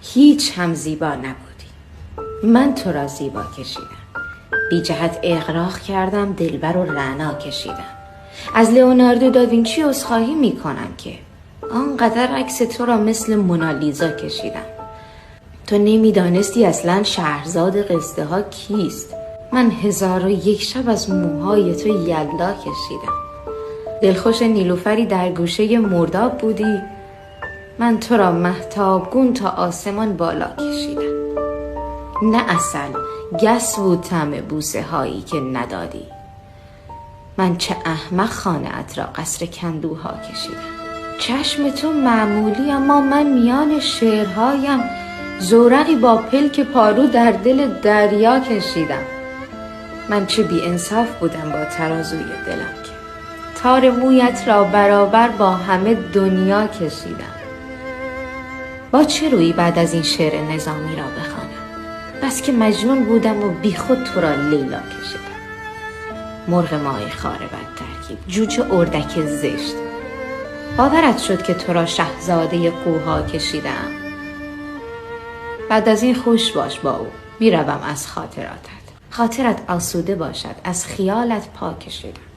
هیچ هم زیبا نبودی. من تو را زیبا کشیدم. بی جهت اغراق کردم، دلبر و رعنا کشیدم. از لئوناردو داوینچی عذرخواهی میکنم که آنقدر عکس تو را مثل مونالیزا کشیدم. تو نمیدانستی اصلا شهرزاد قصه ها کیست. من 1001 شب از موهای تو یلدا کشیدم. دلخوش نیلوفری در گوشه مرداب بودی، من تو را مهتابگون تا آسمان بالا کشیدم. نه عسل، گس بود طعم بوسه هایی که ندادی. من چه احمق خانه‌ات را قصر کندوها کشیدم. چشم تو معمولی، اما من میان شعرهایم زورقی با پلک پارو در دل دریا کشیدم. من چه بی انصاف بودم با ترازوی دلم که تار مویت را برابر با همه دنیا کشیدم. با چه روی بعد از این شعر نظامی را بخوانم؟ بس که مجنون بودم و بی خود تو را لیلا کشیدم. مرغ ماهی خاره بد ترکیب، جوجه اردک زشت. باورت شد که تو را شاهزاده قوها کشیدم. بعد از این خوش باش با او، میروم از خاطراتت. خاطرت آسوده باشد، از خیالت پاک کشیدم.